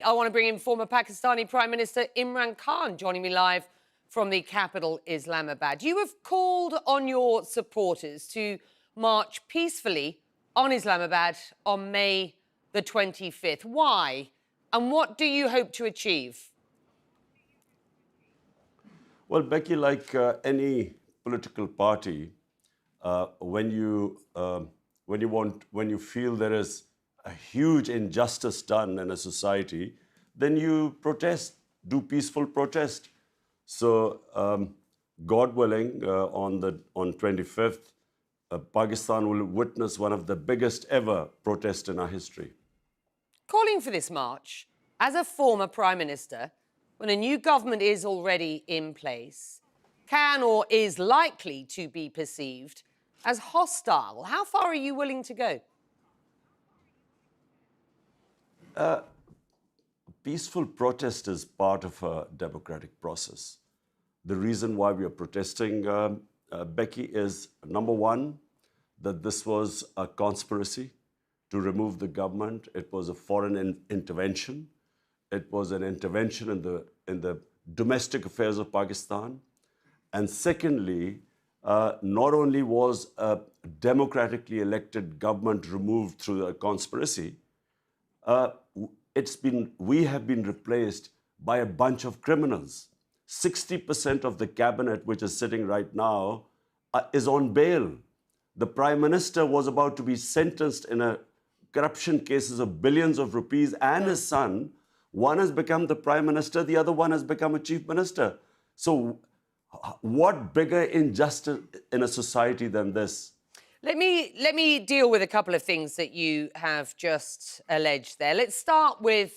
I want to bring in former Pakistani Prime Minister Imran Khan, joining me live from the capital, Islamabad. You have called on your supporters to march peacefully on Islamabad on May the 25th. Why? And what do you hope to achieve? Well, Becky, like any political party, when you feel there is a huge injustice done in a society, then you protest, do peaceful protest. So, God willing, on 25th, Pakistan will witness one of the biggest ever protests in our history. Calling for this march, as a former Prime Minister, when a new government is already in place, can or is likely to be perceived as hostile. How far are you willing to go? Peaceful protest is part of a democratic process. The reason why we are protesting, Becky, is number one, that this was a conspiracy to remove the government. It was a foreign intervention. It was an intervention in the domestic affairs of Pakistan. And secondly, not only was a democratically elected government removed through a conspiracy, we have been replaced by a bunch of criminals. 60% of the cabinet, which is sitting right now, is on bail. The Prime Minister was about to be sentenced in a corruption cases of billions of rupees, and his son, one has become the Prime Minister, the other one has become a Chief Minister. So what bigger injustice in a society than this? Let me deal with a couple of things that you have just alleged there. Let's start with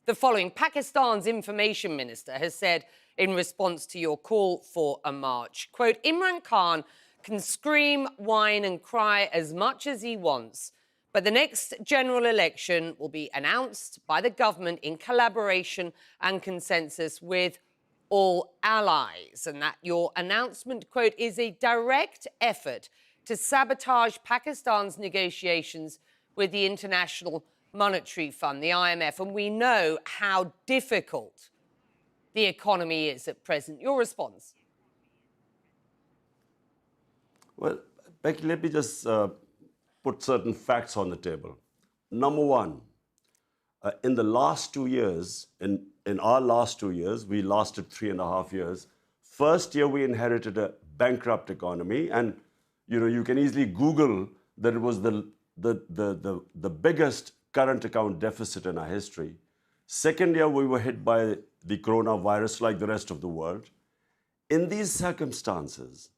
the following. Pakistan's information minister has said in response to your call for a march, quote, Imran Khan can scream, whine and cry as much as he wants, but the next general election will be announced by the government in collaboration and consensus with all allies, and that your announcement, quote, is a direct effort to sabotage Pakistan's negotiations with the International Monetary Fund, the IMF, and we know how difficult the economy is at present. Your response? Well, Becky, let me just put certain facts on the table. Number one, in the last 2 years, in our last 2 years, we lasted 3.5 years. First year, we inherited a bankrupt economy, and you can easily Google that it was the biggest current account deficit in our history. Second year, we were hit by the coronavirus like the rest of the world. In these circumstances,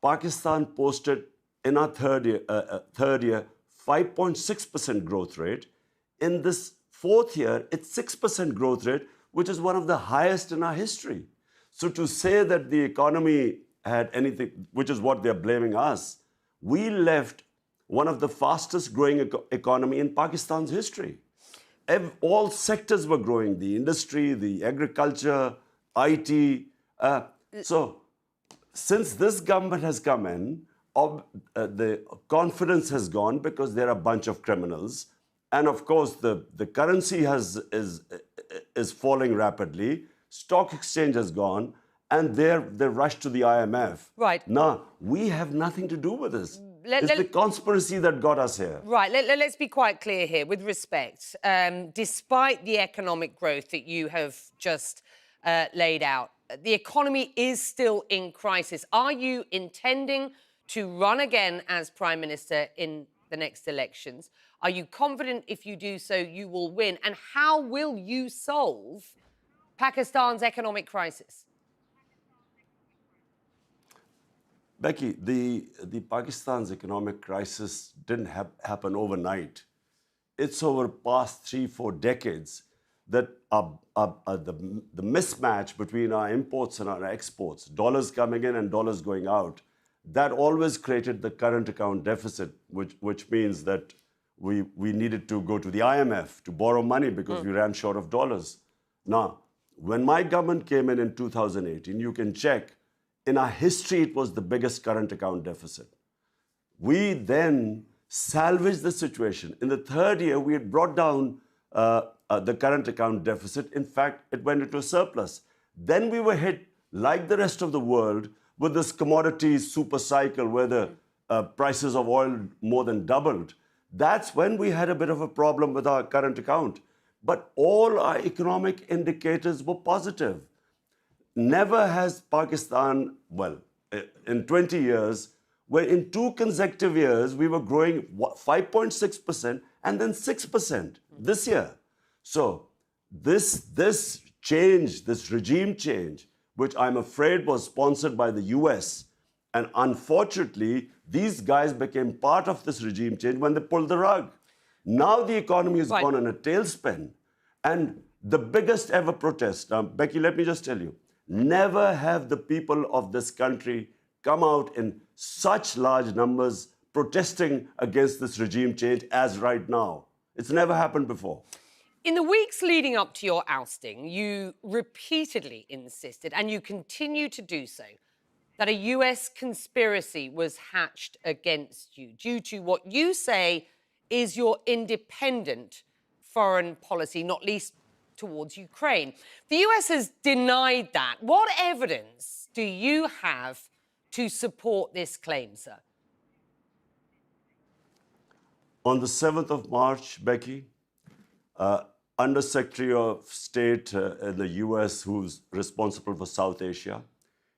Pakistan posted in our third year 5.6% growth rate. In this fourth year, it's 6% growth rate, which is one of the highest in our history. So to say that the economy had anything, which is what they're blaming us, we left one of the fastest growing economy in Pakistan's history. All sectors were growing, the industry, the agriculture, IT. So since this government has come in, the confidence has gone because there are a bunch of criminals. And of course, the currency is falling rapidly. Stock exchange has gone. And they rushed to the IMF. Right. Now, we have nothing to do with this. It's the conspiracy that got us here. Right. Let's be quite clear here, with respect. Despite the economic growth that you have just laid out, the economy is still in crisis. Are you intending to run again as Prime Minister in the next elections? Are you confident if you do so, you will win? And how will you solve Pakistan's economic crisis? Becky, the Pakistan's economic crisis didn't happen overnight. It's over past 3-4 decades that the mismatch between our imports and our exports, dollars coming in and dollars going out, that always created the current account deficit, which means that we needed to go to the IMF to borrow money because we ran short of dollars. Now, when my government came in 2018, you can check, in our history, it was the biggest current account deficit. We then salvaged the situation. In the third year, we had brought down the current account deficit. In fact, it went into a surplus. Then we were hit, like the rest of the world, with this commodity super cycle where the prices of oil more than doubled. That's when we had a bit of a problem with our current account. But all our economic indicators were positive. Never has Pakistan, well, in 20 years, where in 2 consecutive years we were growing 5.6% and then 6% this year. So this change, this regime change, which I'm afraid was sponsored by the US, and unfortunately, these guys became part of this regime change when they pulled the rug. Now the economy has gone in a tailspin. And the biggest ever protest, Becky, let me just tell you, never have the people of this country come out in such large numbers protesting against this regime change as right now. It's never happened before. In the weeks leading up to your ousting, you repeatedly insisted, and you continue to do so, that a US conspiracy was hatched against you due to what you say is your independent foreign policy, not least towards Ukraine. The US has denied that. What evidence do you have to support this claim, sir? On the 7th of March, Becky, Under Secretary of State in the US, who's responsible for South Asia,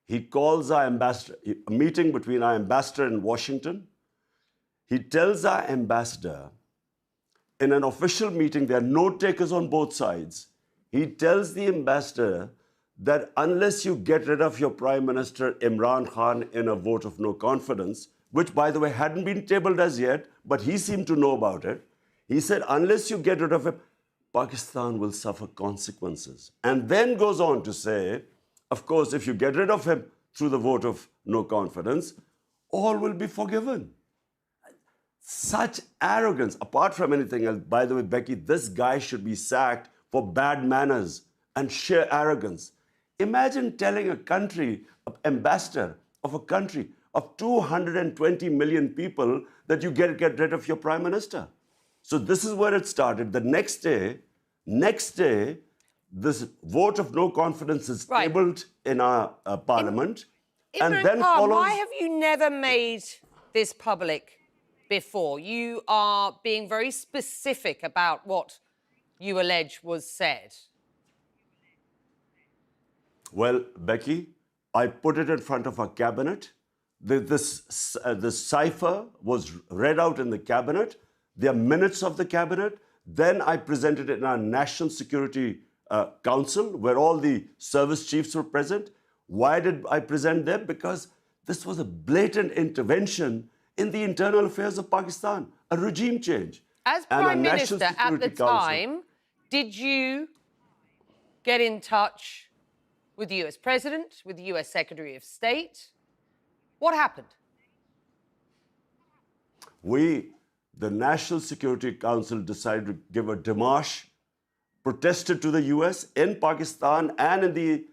he calls our ambassador, a meeting between our ambassador in Washington. He tells our ambassador, in an official meeting, there are note takers on both sides. He tells the ambassador that unless you get rid of your Prime Minister Imran Khan in a vote of no confidence, which, by the way, hadn't been tabled as yet, but he seemed to know about it, he said, unless you get rid of him, Pakistan will suffer consequences. And then goes on to say, of course, if you get rid of him through the vote of no confidence, all will be forgiven. Such arrogance, apart from anything else. By the way, Becky, this guy should be sacked for bad manners and sheer arrogance. Imagine telling a country, an ambassador of a country of 220 million people that you get rid of your prime minister. So this is where it started. The next day, this vote of no confidence is tabled in our parliament. And then follows... Why have you never made this public before? You are being very specific about what you allege was said. Well, Becky, I put it in front of our cabinet. The cipher was read out in the cabinet. There are minutes of the cabinet. Then I presented it in our National Security Council, where all the service chiefs were present. Why did I present them? Because this was a blatant intervention in the internal affairs of Pakistan, a regime change. As Prime Minister at the time, did you get in touch with the US President, with the US Secretary of State? What happened? The National Security Council decided to give a démarche, protested to the US in Pakistan and in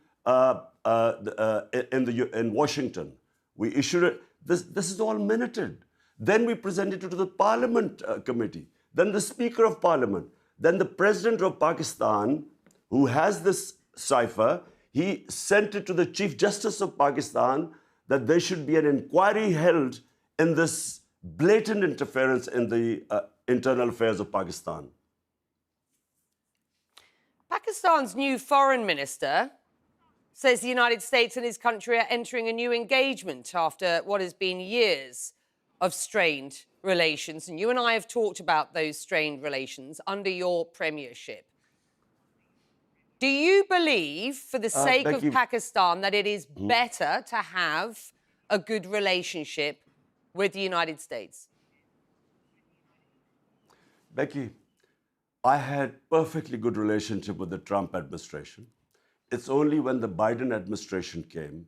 Washington. We issued it. This is all minuted. Then we presented it to the Parliament Committee, then the Speaker of Parliament, then the President of Pakistan, who has this cipher, he sent it to the Chief Justice of Pakistan that there should be an inquiry held in this blatant interference in the internal affairs of Pakistan. Pakistan's new foreign minister says the United States and his country are entering a new engagement after what has been years of strained relations. And you and I have talked about those strained relations under your premiership. Do you believe, for the sake of Pakistan, that it is better to have a good relationship with the United States? Becky, I had perfectly good relationship with the Trump administration. It's only when the Biden administration came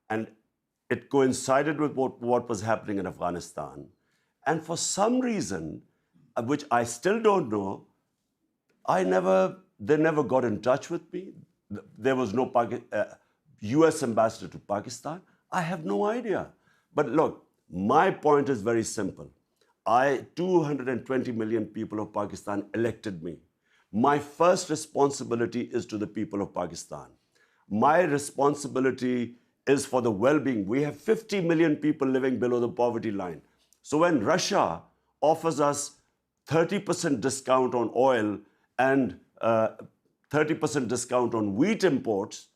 and it coincided with what was happening in Afghanistan. And for some reason, which I still don't know, they never got in touch with me. There was no US ambassador to Pakistan. I have no idea. But look, my point is very simple. 220 million people of Pakistan elected me. my first responsibility is to the people of Pakistan. My responsibility is for the well-being. We have 50 million people living below the poverty line. So when Russia offers us 30% discount on oil and 30% discount on wheat imports,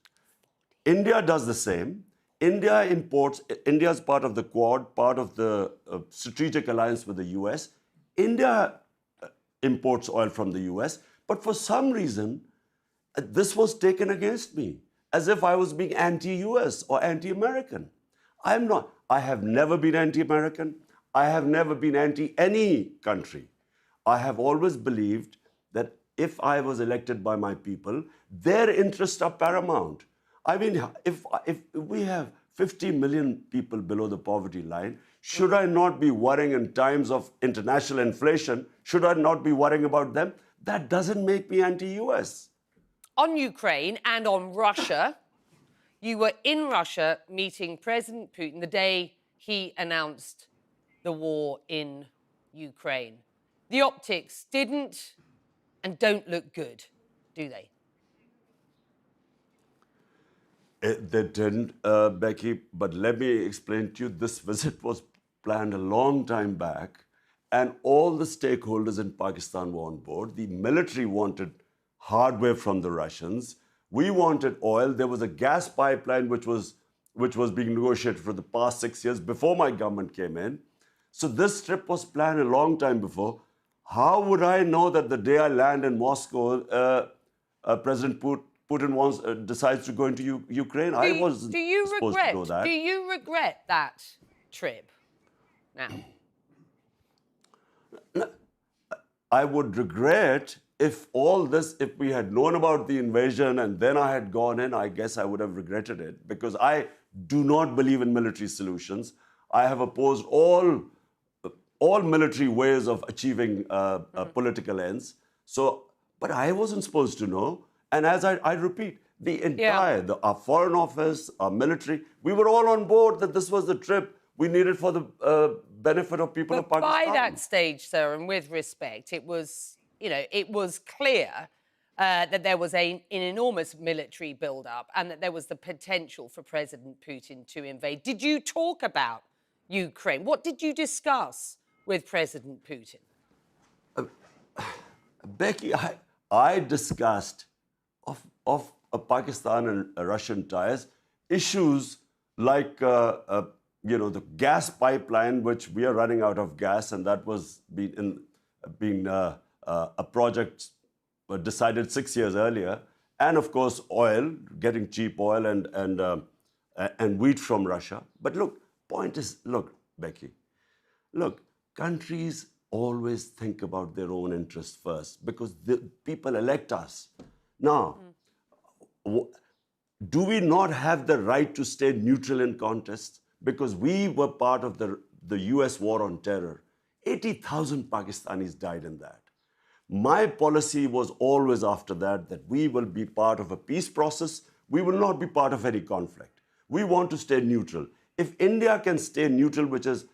India does the same. India is part of the Quad, part of the strategic alliance with the US. India imports oil from the US, but for some reason, this was taken against me as if I was being anti-US or anti-American. I'm not. I have never been anti-American. I have never been anti any country. I have always believed that if I was elected by my people, their interests are paramount. I mean, if we have 50 million people below the poverty line, should I not be worrying in times of international inflation? Should I not be worrying about them? That doesn't make me anti-US. On Ukraine and on Russia, you were in Russia meeting President Putin the day he announced the war in Ukraine. The optics didn't and don't look good, do they? They didn't, Becky, but let me explain to you, this visit was planned a long time back, and all the stakeholders in Pakistan were on board. The military wanted hardware from the Russians. We wanted oil. There was a gas pipeline which was being negotiated for the past 6 years before my government came in. So this trip was planned a long time before. How would I know that the day I land in Moscow, President Putin decides to go into Ukraine? I wasn't supposed to know that. Do you regret that trip now? I would regret if we had known about the invasion and then I had gone in, I guess I would have regretted it, because I do not believe in military solutions. I have opposed all military ways of achieving political ends. So, but I wasn't supposed to know. And as I repeat, our foreign office, our military, we were all on board that this was the trip we needed for the benefit of people of Pakistan. By that stage, sir, and with respect, it was clear that there was an enormous military build-up and that there was the potential for President Putin to invade. Did you talk about Ukraine? What did you discuss with President Putin? Becky, I discussed of Pakistan and Russian ties issues like the gas pipeline, which we are running out of gas, and that was being a project decided 6 years earlier, and of course oil, getting cheap oil and wheat from Russia. But look, Becky, countries always think about their own interests first because the people elect us. Now, do we not have the right to stay neutral in contests? Because we were part of the US war on terror. 80,000 Pakistanis died in that. My policy was always after that we will be part of a peace process. We will not be part of any conflict. We want to stay neutral. If India can stay neutral, which is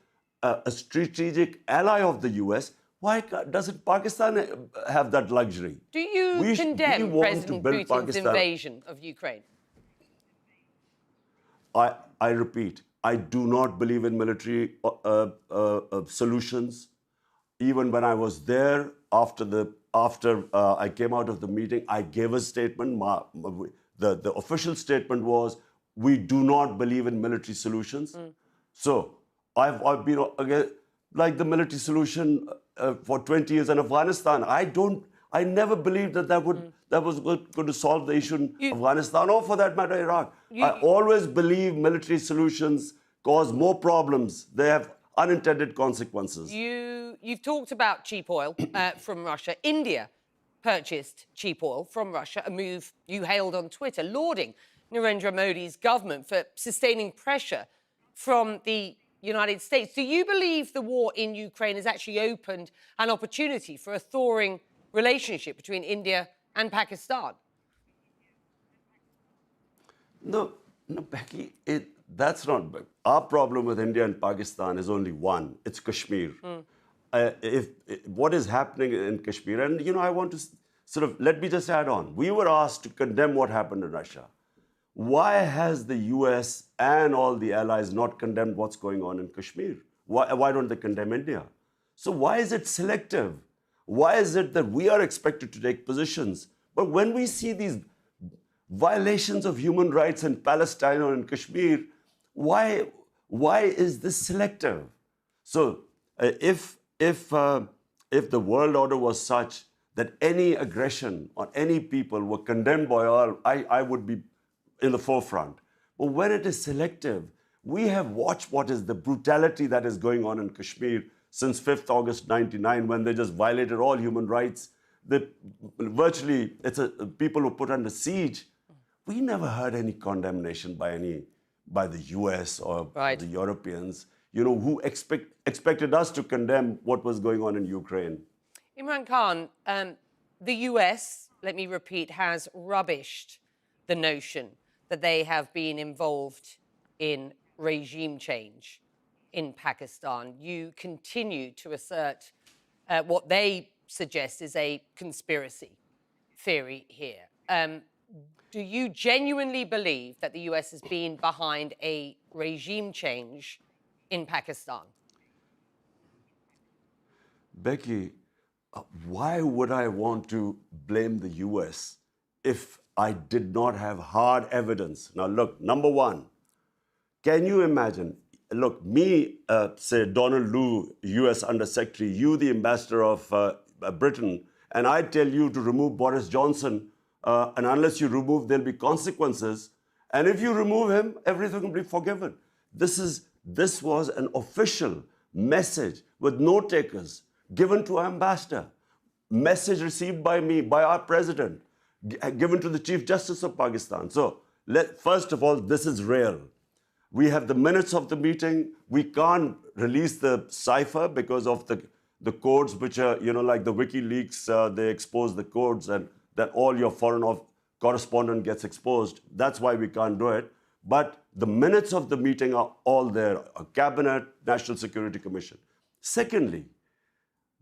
a strategic ally of the US, why doesn't Pakistan have that luxury? Do you condemn President Putin's invasion of Ukraine? I repeat, I do not believe in military solutions. Even when I was there, after I came out of the meeting, I gave a statement. The official statement was, we do not believe in military solutions. So I've been like the military solution for 20 years in Afghanistan. I never believed that was going to solve the issue in Afghanistan or, for that matter, Iraq. I always believe military solutions cause more problems. They have unintended consequences. You've talked about cheap oil from Russia. India purchased cheap oil from Russia, a move you hailed on Twitter, lauding Narendra Modi's government for sustaining pressure from the United States. Do you believe the war in Ukraine has actually opened an opportunity for a thawing relationship between India and Pakistan? No, Becky, that's not. Our problem with India and Pakistan is only one. It's Kashmir. What is happening in Kashmir, and I want to sort of, let me just add on. We were asked to condemn what happened in Russia. Why has the US and all the allies not condemned what's going on in Kashmir? Why don't they condemn India? So why is it selective? Why is it that we are expected to take positions? But when we see these violations of human rights in Palestine or in Kashmir, why is this selective? So if the world order was such that any aggression on any people were condemned by all, I would be in the forefront. But when it is selective, we have watched what is the brutality that is going on in Kashmir since 5th August 99, when they just violated all human rights. Virtually, people were put under siege. We never heard any condemnation by the US or the Europeans, who expected us to condemn what was going on in Ukraine. Imran Khan, the US, let me repeat, has rubbished the notion that they have been involved in regime change in Pakistan. You continue to assert what they suggest is a conspiracy theory here. Do you genuinely believe that the US has been behind a regime change in Pakistan? Becky, why would I want to blame the US if I did not have hard evidence? Now, look, number one, can you imagine? Look, me, say Donald Lu, US Undersecretary, you, the ambassador of Britain, and I tell you to remove Boris Johnson, and unless you remove, there'll be consequences. And if you remove him, everything will be forgiven. This was an official message with no takers given to our ambassador, message received by me, by our president, given to the Chief Justice of Pakistan. So, first of all, this is real. We have the minutes of the meeting. We can't release the cipher because of the codes, which are, like the WikiLeaks, they expose the codes and that all your foreign correspondent gets exposed. That's why we can't do it. But the minutes of the meeting are all there, a cabinet, National Security Commission. Secondly,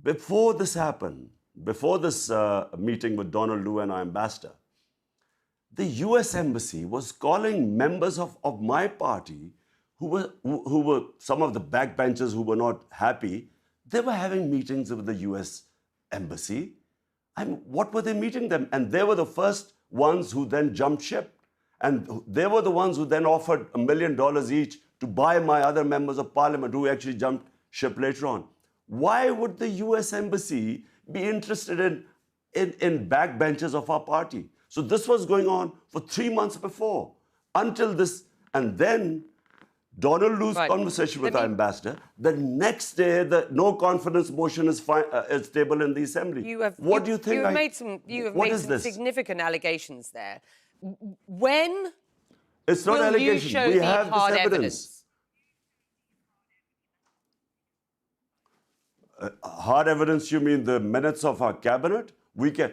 before this happened, before this meeting with Donald Lu and our ambassador, the US Embassy was calling members of my party who were some of the backbenchers who were not happy. They were having meetings with the US Embassy. What were they meeting them? And they were the first ones who then jumped ship. And they were the ones who then offered $1 million each to buy my other members of parliament who actually jumped ship later on. Why would the US Embassy be interested in backbenchers of our party? So this was going on for 3 months before, until this, and then Donald Lu's conversation with our ambassador. The next day, the no confidence motion is tabled in the assembly. What do you think? You have made some significant allegations there. When it's not allegations. We have hard this evidence. Hard evidence? You mean the minutes of our cabinet? We can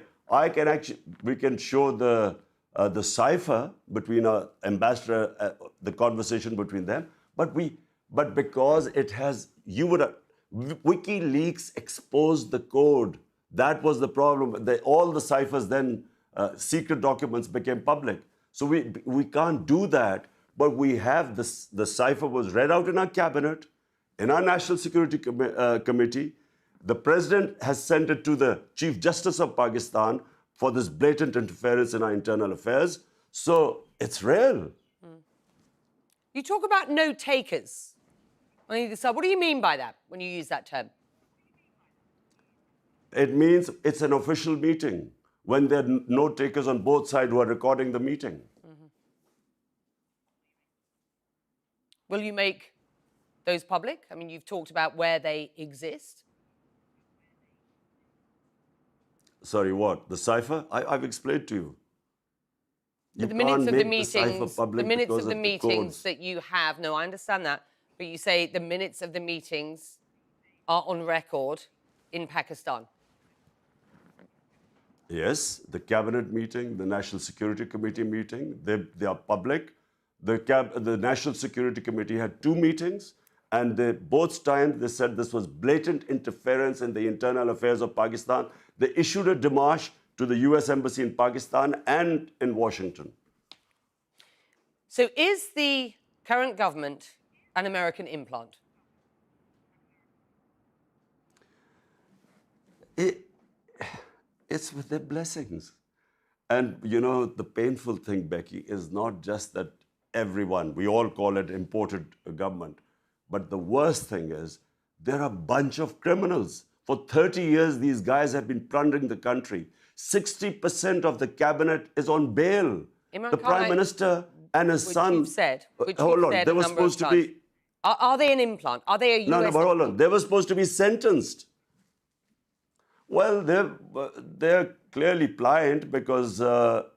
show the cipher between our ambassador, the conversation between them. But because it has, WikiLeaks exposed the code. That was the problem. All the ciphers then, secret documents became public. So we can't do that. But we have the cipher was read out in our cabinet, in our National Security Committee. The president has sent it to the Chief Justice of Pakistan for this blatant interference in our internal affairs. So it's real. You talk about no takers on either side. What do you mean by that when you use that term? It means it's an official meeting when there are no takers on both sides who are recording the meeting. Will you make those public? I mean, you've talked about where they exist. Sorry, what? The cipher? I've explained to you. The minutes of the meetings, that you have. No, I understand that. But you say the minutes of the meetings are on record in Pakistan. Yes, the cabinet meeting, the National Security Committee meeting, they are public. The National Security Committee had 2 meetings, and both times they said this was blatant interference in the internal affairs of Pakistan. They issued a démarche to the US Embassy in Pakistan and in Washington. So is the current government an American implant? It's with their blessings. And you know, the painful thing, Becky, is not just that everyone, we all call it imported government, but the worst thing is there are a bunch of criminals. For 30 years, these guys have been plundering the country. 60% of the cabinet is on bail. Imran The Khan, Prime Minister and his which son. you've said, Hold on, they were supposed to be. Are they an implant? Are they a US No, but hold on. implant? They were supposed to be sentenced. Well, they're clearly pliant because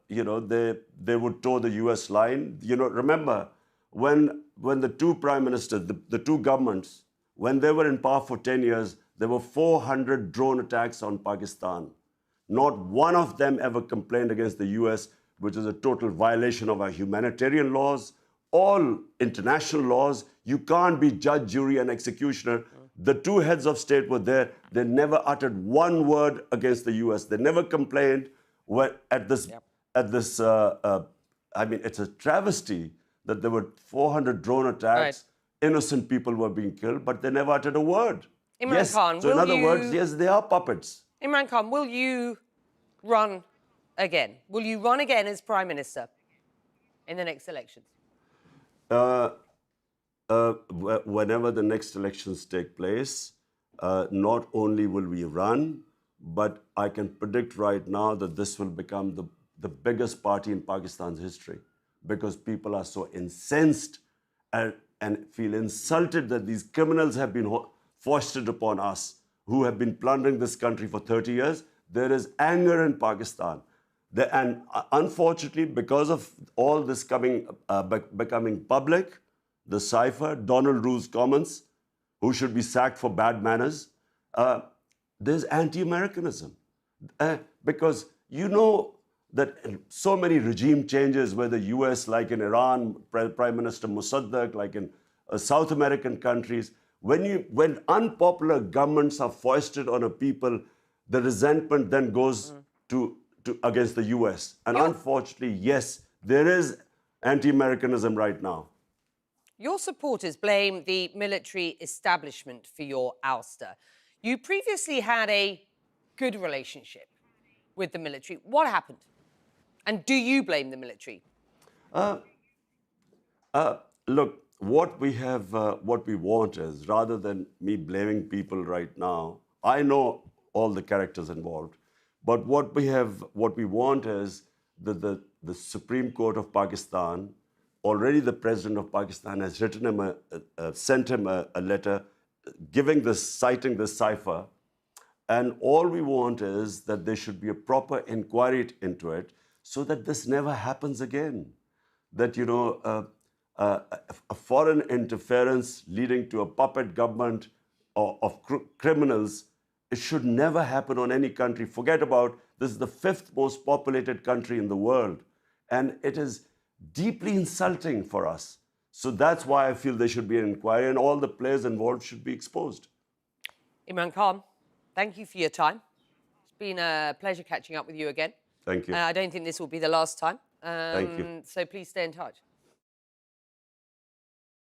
you know they would toe the U.S. line. You know, remember when the two prime ministers, the two governments, when they were in power for 10 years, there were 400 drone attacks on Pakistan. Not one of them ever complained against the U.S., which is a total violation of our humanitarian laws, all international laws. You can't be judge, jury, and executioner. The two heads of state were there. They never uttered one word against the U.S. They never complained at this. I mean, it's a travesty that there were 400 drone attacks. Right. Innocent people were being killed, but they never uttered a word. Imran Yes. Khan, So in will other you- words, yes, they are puppets. Imran Khan, will you run again? Will you run again as Prime Minister in the next elections? Whenever the next elections take place, not only will we run, but I can predict right now that this will become the biggest party in Pakistan's history because people are so incensed and feel insulted that these criminals have been foisted upon us who have been plundering this country for 30 years. There is anger in Pakistan. And unfortunately, because of all this becoming public, the cipher, Donald Rule's comments, who should be sacked for bad manners, there's anti-Americanism. Because you know that so many regime changes, whether US, like in Iran, Prime Minister Mossadegh, like in South American countries, when unpopular governments are foisted on a people, the resentment then goes against the US. And unfortunately, yes, there is anti-Americanism right now. Your supporters blame the military establishment for your ouster. You previously had a good relationship with the military. What happened? And do you blame the military? Look, what we want is, rather than me blaming people right now, I know all the characters involved, but what we want is that the Supreme Court of Pakistan, already the President of Pakistan has written him sent him a letter citing this cipher, and all we want is that there should be a proper inquiry into it so that this never happens again. That, you know, a foreign interference leading to a puppet government of criminals, it should never happen on any country. Forget about, this is the 5th most populated country in the world, and it is deeply insulting for us. So that's why I feel there should be an inquiry and all the players involved should be exposed. Imran Khan, thank you for your time. It's been a pleasure catching up with you again. Thank you. I don't think this will be the last time. Thank you. So please stay in touch.